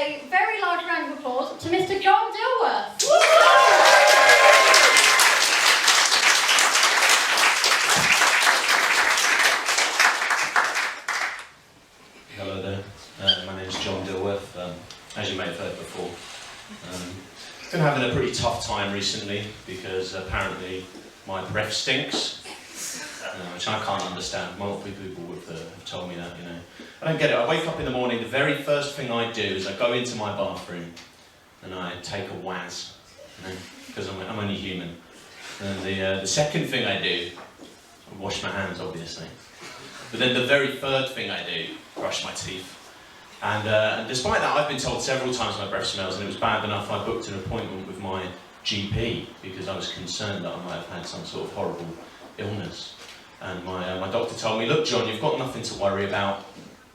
a very large round of applause to Mr. John Dilworth. Hello there, my name is John Dilworth, as you may have heard before. Been having a pretty tough time recently because apparently my breath stinks, which I can't understand. Multiple people have told me that, you know. I don't get it. I wake up in the morning, the very first thing I do is I go into my bathroom and I take a waz, you know, because I'm only human. And the second thing I do, I wash my hands, obviously. But then the very third thing I do, brush my teeth. And despite that, I've been told several times my breath smells, and it was bad enough I booked an appointment with my GP because I was concerned that I might have had some sort of horrible illness. And my doctor told me, look John, you've got nothing to worry about.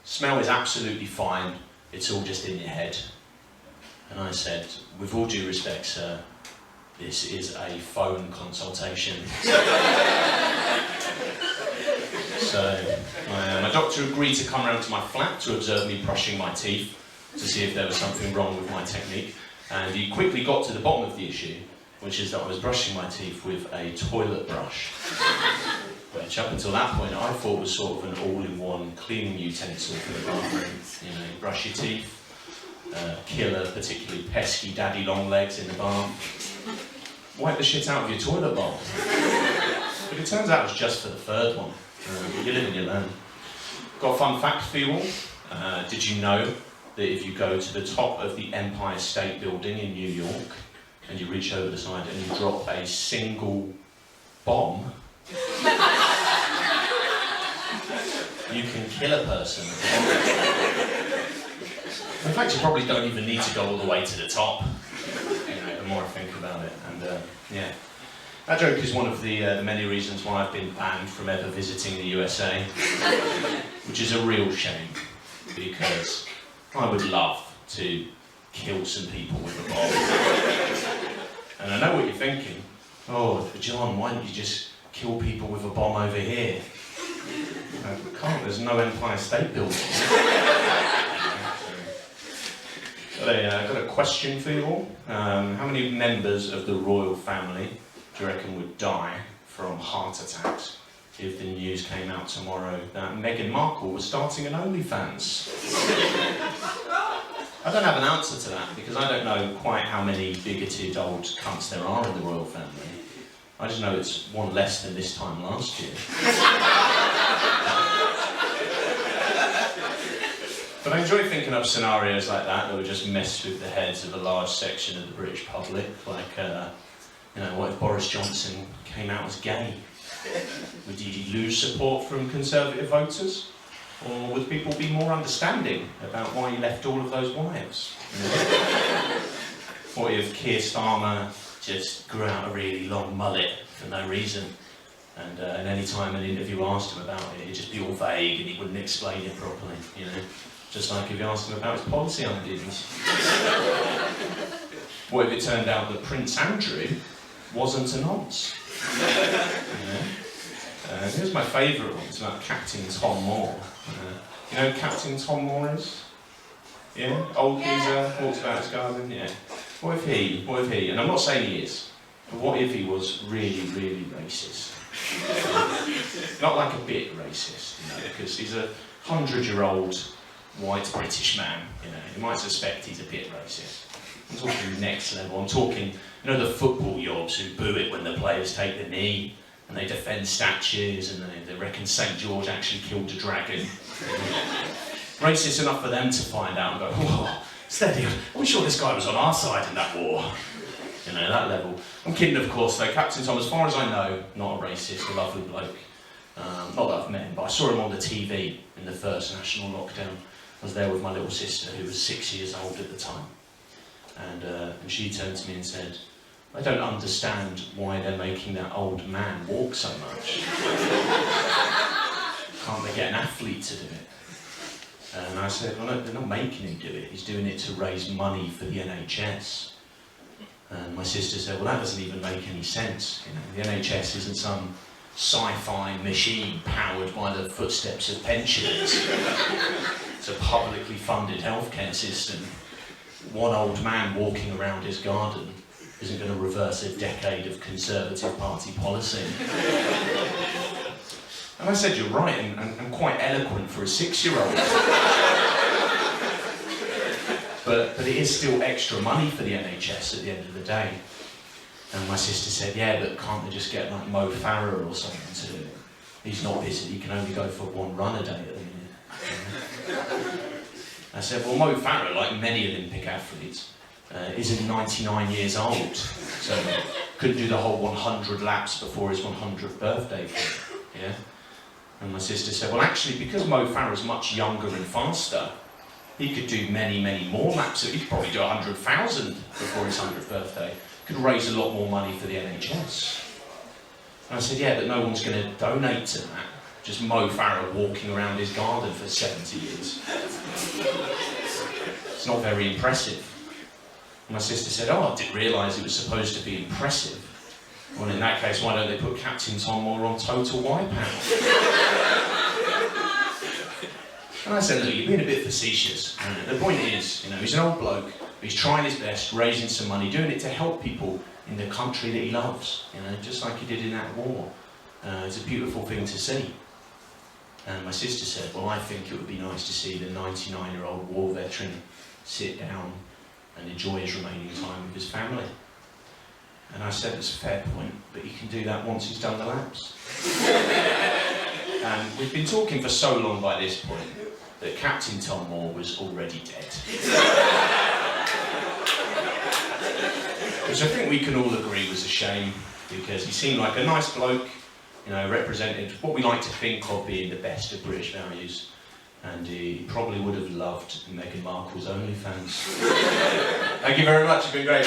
Smell is absolutely fine, it's all just in your head. And I said, with all due respect, sir, this is a phone consultation. So my doctor agreed to come round to my flat to observe me brushing my teeth to see if there was something wrong with my technique. And he quickly got to the bottom of the issue, which is that I was brushing my teeth with a toilet brush. Which up until that point I thought was sort of an all-in-one cleaning utensil for the bathroom. You know, brush your teeth, kill a particularly pesky daddy long legs in the bath, wipe the shit out of your toilet bowl. But it turns out it's just for the third one. You live and you learn. Got a fun fact for you all. Did you know that if you go to the top of the Empire State Building in New York and you reach over the side and you drop a single bomb, you can kill a person? In fact, you probably don't even need to go all the way to the top. You know, the more I think about it, and yeah. That joke is one of the many reasons why I've been banned from ever visiting the USA, which is a real shame, because I would love to kill some people with a bomb. And I know what you're thinking. Oh, John, why don't you just kill people with a bomb over here? I can't, there's no Empire State Building. I've got a question for you all. How many members of the royal family do you reckon would die from heart attacks if the news came out tomorrow that Meghan Markle was starting an OnlyFans? I don't have an answer to that because I don't know quite how many bigoted old cunts there are in the royal family. I just know it's one less than this time last year. But I enjoy thinking up scenarios like that would just mess with the heads of a large section of the British public, like you know, what if Boris Johnson came out as gay? Would he lose support from Conservative voters? Or would people be more understanding about why he left all of those wives? You know? What if Keir Starmer just grew out a really long mullet for no reason? And any time an interview asked him about it, he'd just be all vague and he wouldn't explain it properly, you know? Just like if you asked him about his policy ideas. What if it turned out that Prince Andrew wasn't a nonce? Here's my favourite one, it's about Captain Tom Moore. You know who Captain Tom Moore is? Yeah? Old geezer, walks about his garden, yeah. What if he, and I'm not saying he is, but what if he was really, really racist? Not like a bit racist, you know, because he's a 100-year-old white British man, you know, you might suspect he's a bit racist. I'm talking next level, I'm talking, you know, the football yobs who boo it when the players take the knee, and they defend statues, and they reckon St. George actually killed a dragon. Racist enough for them to find out and go, whoa, steady, are we sure this guy was on our side in that war? You know, that level. I'm kidding, of course, though. Captain Tom, as far as I know, not a racist, a lovely bloke. Not that I've met him, but I saw him on the TV in the first national lockdown. I was there with my little sister, who was 6 years old at the time. And she turned to me and said, I don't understand why they're making that old man walk so much. Can't they get an athlete to do it? And I said, well, no, they're not making him do it. He's doing it to raise money for the NHS. And my sister said, well, that doesn't even make any sense. You know, the NHS isn't some sci-fi machine powered by the footsteps of pensioners. It's a publicly funded healthcare system. one old man walking around his garden isn't going to reverse a decade of Conservative Party policy. And I said, you're right, and quite eloquent for a 6-year-old. but it is still extra money for the NHS at the end of the day. And my sister said, yeah, but can't they just get like Mo Farah or something to do it? He's not busy, he can only go for 1 run a day at the minute. I said, well, Mo Farah, like many Olympic athletes, isn't 99 years old, so couldn't do the whole 100 laps before his 100th birthday. Yeah? And my sister said, well, actually, because Mo Farah's much younger and faster, he could do many, many more laps. He could probably do 100,000 before his 100th birthday. Could raise a lot more money for the NHS. And I said, yeah, but no one's going to donate to that. Just Mo Farah walking around his garden for 70 years. It's not very impressive. And my sister said, oh, I didn't realise it was supposed to be impressive. Well, in that case, why don't they put Captain Tom Moore on Total Wipeout? And I said, look, you're being a bit facetious. The point is, he's an old bloke, but he's trying his best, raising some money, doing it to help people in the country that he loves, just like he did in that war. It's a beautiful thing to see. And my sister said, well, I think it would be nice to see the 99-year-old war veteran sit down and enjoy his remaining time with his family. And I said, it's a fair point, but he can do that once he's done the laps. And we've been talking for so long by this point that Captain Tom Moore was already dead. Which I think we can all agree was a shame, because he seemed like a nice bloke, represented what we like to think of being the best of British values. And he probably would have loved Meghan Markle's OnlyFans. Thank you very much, it's been great.